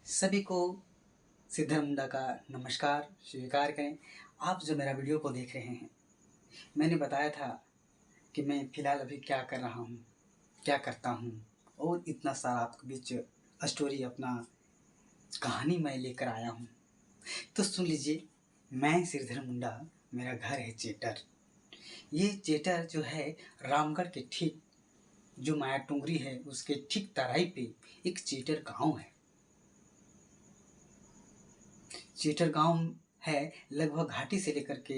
सभी को सिद्धर मुंडा का नमस्कार स्वीकार करें। आप जो मेरा वीडियो को देख रहे हैं, मैंने बताया था कि मैं फ़िलहाल अभी क्या कर रहा हूँ, क्या करता हूँ, और इतना सारा आपके बीच स्टोरी अपना कहानी मैं लेकर आया हूँ। तो सुन लीजिए, मैं सिद्धर मुंडा, मेरा घर है चेटर। ये चेटर जो है रामगढ़ के ठीक जो माया टुंगरी है उसके ठीक तराई पे एक चेटर गांव है। चेटर गांव है लगभग घाटी से लेकर के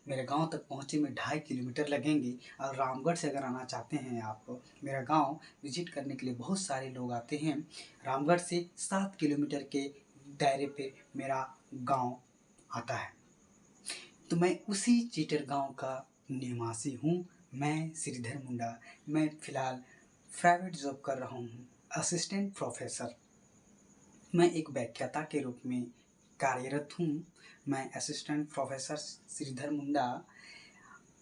मेरे गांव तक पहुंचे में 2.5 किलोमीटर लगेंगे। और रामगढ़ से अगर आना चाहते हैं आप मेरा गांव विजिट करने के लिए, बहुत सारे लोग आते हैं। रामगढ़ से 7 किलोमीटर के दायरे पे मेरा गांव आता है। तो मैं उसी चेटर गांव का निवासी हूँ। मैं श्रीधर मुंडा। मैं फ़िलहाल प्राइवेट जॉब कर रहा हूँ, असिस्टेंट प्रोफेसर। मैं एक व्याख्याता के रूप में कार्यरत हूँ। मैं असिस्टेंट प्रोफेसर श्रीधर मुंडा।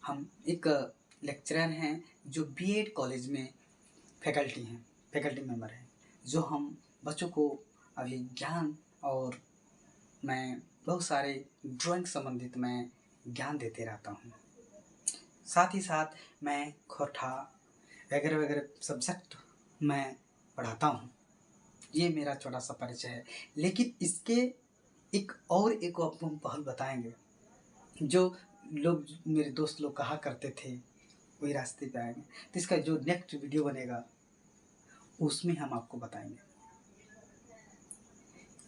हम एक लेक्चरर हैं जो बीएड कॉलेज में फैकल्टी हैं, फैकल्टी मेंबर हैं, जो हम बच्चों को अभिज्ञान और मैं बहुत सारे ड्राइंग संबंधित मैं ज्ञान देते रहता हूँ। साथ ही साथ मैं खोटा वगैरह वगैरह सब्जेक्ट मैं पढ़ाता हूँ। ये मेरा छोटा सा परिचय है। लेकिन इसके एक आपको हम पहल बताएंगे। जो लोग मेरे दोस्त लोग कहा करते थे वही रास्ते पे आएंगे, तो इसका जो नेक्स्ट वीडियो बनेगा उसमें हम आपको बताएंगे।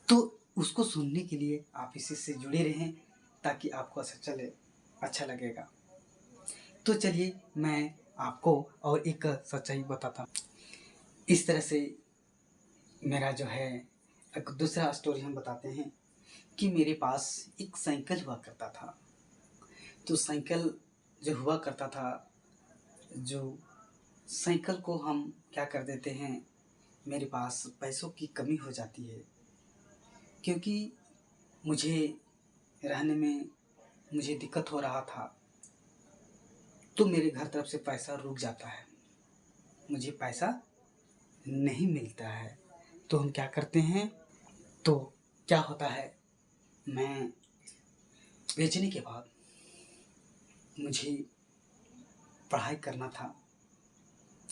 तो उसको सुनने के लिए आप इसी से जुड़े रहें ताकि आपको अच्छा लगेगा। तो चलिए मैं आपको और एक सच्चाई बताता हूँ। इस तरह से मेरा जो है एक दूसरा स्टोरी हम बताते हैं कि मेरे पास एक साइकिल हुआ करता था। तो साइकिल जो हुआ करता था, जो साइकिल को हम क्या कर देते हैं, मेरे पास पैसों की कमी हो जाती है क्योंकि मुझे रहने में मुझे दिक्कत हो रहा था। तो मेरे घर तरफ से पैसा रुक जाता है, मुझे पैसा नहीं मिलता है। तो हम क्या करते हैं, तो क्या होता है, मैं बेचने के बाद मुझे पढ़ाई करना था।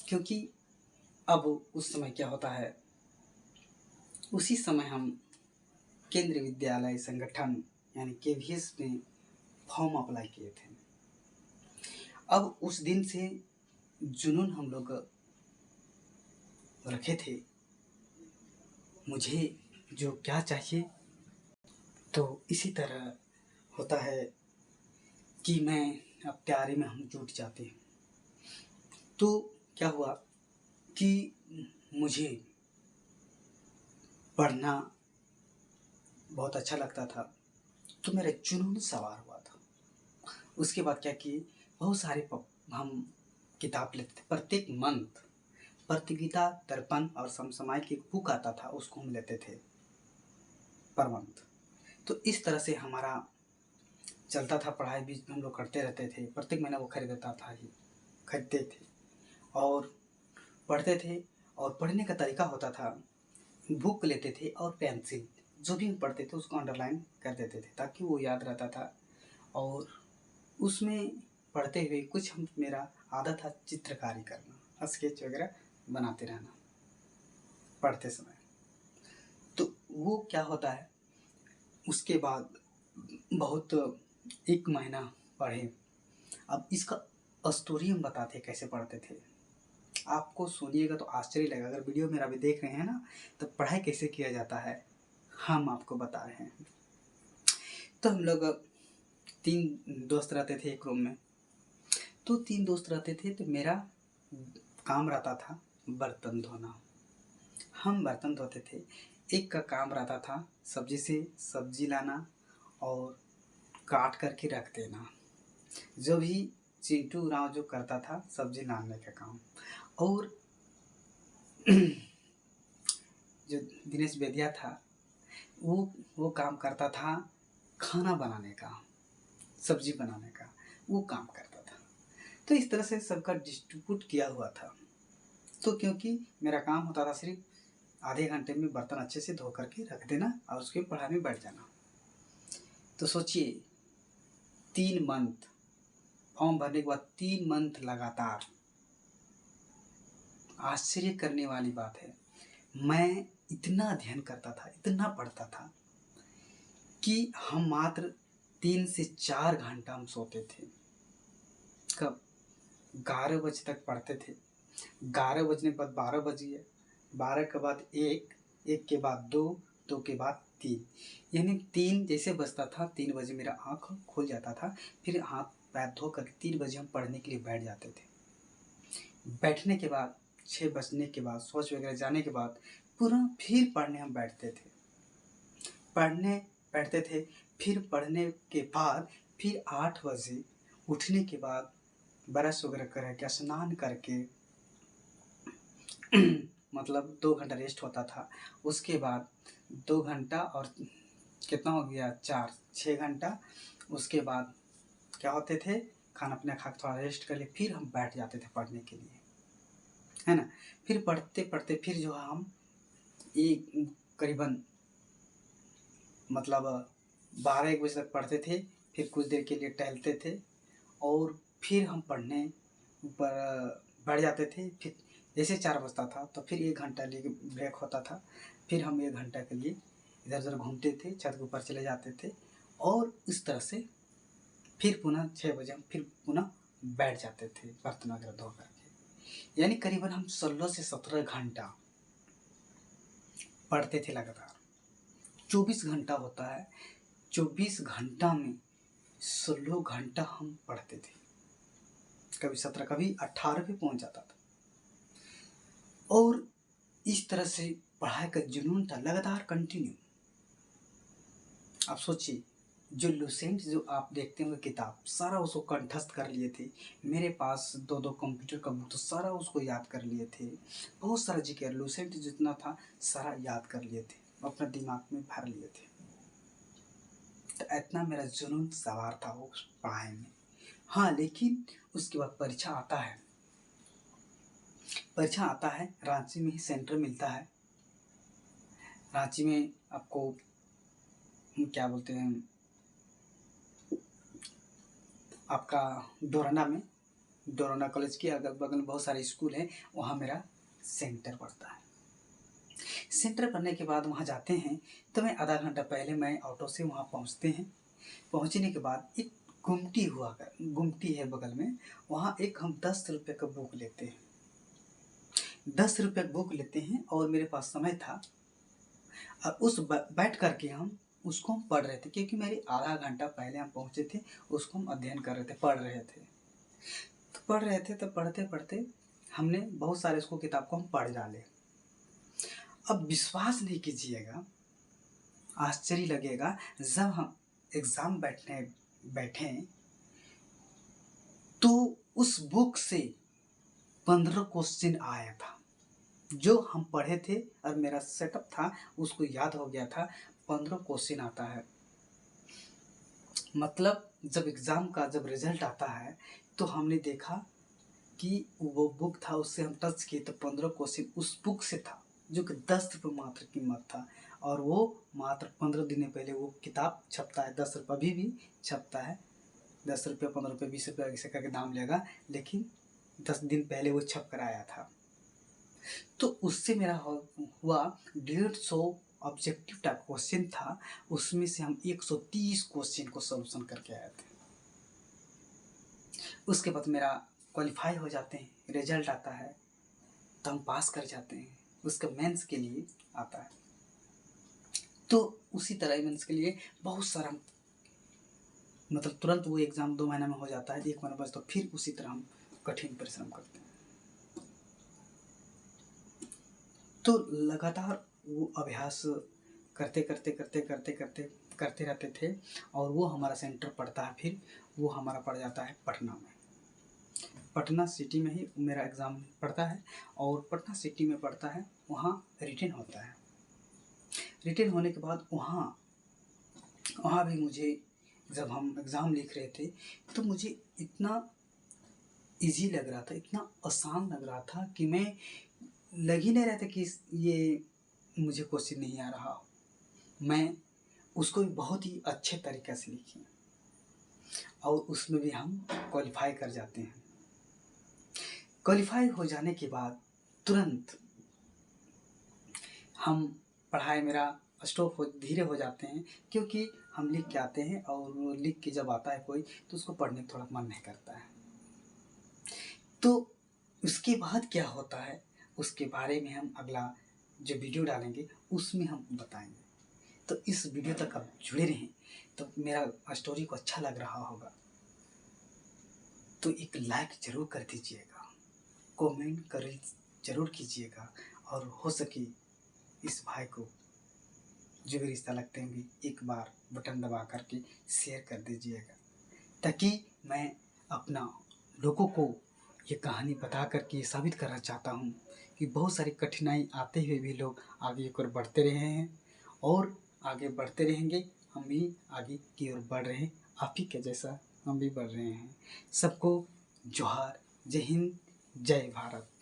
क्योंकि अब उस समय क्या होता है, उसी समय हम केंद्रीय विद्यालय संगठन यानी केवीएस में फॉर्म अप्लाई किए थे। अब उस दिन से जुनून हम लोग रखे थे, मुझे जो क्या चाहिए। तो इसी तरह होता है कि मैं अब तैयारी में हम जुट जाते हैं। तो क्या हुआ कि मुझे पढ़ना बहुत अच्छा लगता था, तो मेरा जुनून सवार हुआ था। उसके बाद क्या किए, बहुत सारे हम किताब लेते थे। प्रत्येक मंथ प्रतियोगिता दर्पण और समसामयिक एक बुक आता था, उसको हम लेते थे पर मंथ। तो इस तरह से हमारा चलता था, पढ़ाई भी हम लोग करते रहते थे। प्रत्येक महीना वो खरीदता था ही, खरीदते थे और पढ़ते थे। और पढ़ने का तरीका होता था, बुक लेते थे और पेंसिल जो भी हम पढ़ते थे उसको अंडरलाइन कर देते थे ताकि वो याद रहता था। और उसमें पढ़ते हुए कुछ हम मेरा आदत था चित्रकारी करना, स्केच वगैरह बनाते रहना पढ़ते समय। तो वो क्या होता है, उसके बाद बहुत 1 महीना पढ़े। अब इसका स्टोरी हम बताते हैं कैसे पढ़ते थे। आपको सुनिएगा तो आश्चर्य लगेगा। अगर वीडियो मेरा भी देख रहे हैं ना, तो पढ़ाई कैसे किया जाता है हम आपको बता रहे हैं। तो हम लोग 3 दोस्त रहते थे एक रूम में। तो 3 दोस्त रहते थे, तो मेरा काम रहता था बर्तन धोना। हम बर्तन धोते थे। एक का काम रहता था सब्जी से सब्जी लाना और काट करके रख देना। जो भी चिंटू राव जो करता था सब्जी लाने का काम। और जो दिनेश बेदिया था वो काम करता था खाना बनाने का, सब्जी बनाने का वो काम करता था। तो इस तरह से सबका डिस्ट्रीब्यूट किया हुआ था। तो क्योंकि मेरा काम होता था सिर्फ आधे घंटे में बर्तन अच्छे से धो करके रख देना और उसके पढ़ाई में बैठ जाना। तो सोचिए 3 मंथ फॉर्म भरने के बाद 3 मंथ लगातार, आश्चर्य करने वाली बात है, मैं इतना अध्ययन करता था, इतना पढ़ता था कि हम मात्र 3 से 4 घंटा हम सोते थे। कब? 11 बजे तक पढ़ते थे, 11 बजने के बाद 12 बज गया, 12 के बाद 1, 1 के बाद 2, 2 के बाद 3, यानी 3 जैसे बजता था 3 बजे मेरा आँख खुल जाता था। फिर हाथ पैर धो कर 3 बजे हम पढ़ने के लिए बैठ जाते थे। बैठने के बाद 6 बजने के बाद शौच वगैरह जाने के बाद पूरा फिर पढ़ने हम बैठते थे, पढ़ने बैठते थे। फिर पढ़ने के बाद फिर 8 बजे उठने के बाद ब्रश वगैरह करके स्नान करके मतलब 2 घंटा रेस्ट होता था। उसके बाद 2 घंटा और कितना हो गया 4, 6 घंटा। उसके बाद क्या होते थे, खाना पीना खा के थोड़ा रेस्ट कर लिए, फिर हम बैठ जाते थे पढ़ने के लिए, है ना। फिर पढ़ते पढ़ते फिर जो है हम एक करीबन मतलब 12-1 बजे तक पढ़ते थे। फिर कुछ देर के लिए टहलते थे और फिर हम पढ़ने पर बैठ जाते थे। फिर जैसे 4 बजता था तो फिर 1 घंटा लिए ब्रेक होता था। फिर हम 1 घंटा के लिए इधर उधर घूमते थे, छत के ऊपर चले जाते थे और इस तरह से फिर पुनः 6 बजे हम फिर पुनः बैठ जाते थे बर्तन वगैरह धो करके। यानी करीबन हम 16 से 17 घंटा पढ़ते थे लगातार। 24 घंटा होता है, 24 घंटा में 16 घंटा हम पढ़ते थे, कभी 17 कभी 18 पे पहुंच जाता था। और इस तरह से पढ़ाई का जुनून था लगातार कंटिन्यू। आप सोचिए जो लुसेंट जो आप देखते होंगे किताब, सारा उसको कंठस्थ कर लिए थे। मेरे पास 2-2 कंप्यूटर का बुक तो सारा उसको याद कर लिए थे। बहुत सारा जीके लुसेंट जितना था सारा याद कर लिए थे, अपने दिमाग में भर लिए थे। तो इतना मेरा जुनून सवार था उस पढ़ाई में। हाँ, लेकिन उसके बाद परीक्षा आता है, परीक्षा आता है, रांची में ही सेंटर मिलता है। रांची में आपको क्या बोलते हैं, आपका डोराना कॉलेज के अगल बगल बहुत सारे स्कूल हैं, वहाँ मेरा सेंटर पड़ता है। सेंटर पढ़ने के बाद वहाँ जाते हैं तो मैं आधा घंटा पहले मैं ऑटो से वहाँ पहुँचते हैं। पहुँचने के बाद एक गुमटी है बगल में, वहाँ एक हम 10 रुपये का बुक लेते हैं, 10 रुपये का बुक लेते हैं और मेरे पास समय था। अब बैठ करके हम उसको हम पढ़ रहे थे, क्योंकि मेरे आधा घंटा पहले हम पहुँचे थे, उसको हम अध्ययन कर रहे थे, पढ़ रहे थे। तो पढ़ रहे थे तो पढ़ते पढ़ते हमने बहुत सारे उसको किताब को हम पढ़ डाले। अब विश्वास नहीं कीजिएगा, आश्चर्य लगेगा, जब हम एग्ज़ाम बैठे तो उस बुक से 15 क्वेश्चन आया था जो हम पढ़े थे और मेरा सेटअप था उसको याद हो गया था। 15 क्वेश्चन आता है, मतलब जब एग्ज़ाम का जब रिजल्ट आता है तो हमने देखा कि वो बुक था, उससे हम टच किए तो 15 क्वेश्चन उस बुक से था, जो कि 10 रुपये मात्र कीमत था। और वो मात्र 15 दिन पहले वो किताब छपता है, 10 रुपये अभी भी छपता है, 10 रुपये 15 रुपये 20 रुपये ऐसे करके दाम लेगा, लेकिन 10 दिन पहले वो छप कर आया था। तो उससे मेरा हुआ 150 ऑब्जेक्टिव टाइप क्वेश्चन था, उसमें से हम 130 क्वेश्चन को सॉल्यूशन करके आए थे। उसके बाद मेरा क्वालिफाई हो जाते हैं, रिजल्ट आता है तो हम पास कर जाते हैं, उसका मेंस के लिए आता है। तो उसी तरह मेंस के लिए बहुत सारा मतलब तुरंत वो एग्ज़ाम 2 महीना में हो जाता है, 1 महीना बस, तो फिर उसी तरह हम कठिन परिश्रम करते हैं। तो लगातार वो अभ्यास करते रहते थे और वो हमारा सेंटर पड़ता है, फिर वो हमारा पड़ जाता है पटना में। पटना सिटी में ही मेरा एग्ज़ाम पड़ता है और पटना सिटी में पड़ता है, वहाँ रिटेन होता है। रिटेन होने के बाद वहाँ भी मुझे जब हम एग्ज़ाम लिख रहे थे तो मुझे इतना इजी लग रहा था, इतना आसान लग रहा था कि मैं लग ही नहीं रहा था कि ये मुझे क्वेश्चन नहीं आ रहा हो, मैं उसको भी बहुत ही अच्छे तरीक़े से लिखी और उसमें भी हम क्वालिफाई कर जाते हैं। क्वालिफाई हो जाने के बाद तुरंत हम पढ़ाई मेरा स्टॉप हो धीरे हो जाते हैं, क्योंकि हम लिख के आते हैं और वो लिख के जब आता है कोई तो उसको पढ़ने का थोड़ा मन नहीं करता है। तो उसके बाद क्या होता है उसके बारे में हम अगला जो वीडियो डालेंगे उसमें हम बताएंगे। तो इस वीडियो तक आप जुड़े रहें। तो मेरा स्टोरी को अच्छा लग रहा होगा तो एक लाइक ज़रूर कर दीजिएगा, कमेंट कर ज़रूर कीजिएगा और हो सके इस भाई को जो भी रिश्ता लगते होंगे एक बार बटन दबा करके शेयर कर दीजिएगा, ताकि मैं अपना लोगों को ये कहानी बता करके ये साबित करना चाहता हूँ कि बहुत सारी कठिनाई आते हुए भी लोग आगे की ओर बढ़ते रहे हैं और आगे बढ़ते रहेंगे। हम भी आगे की ओर बढ़ रहे हैं, आप ही के जैसा हम भी बढ़ रहे हैं। सबको जोहार, जय हिंद, जय भारत।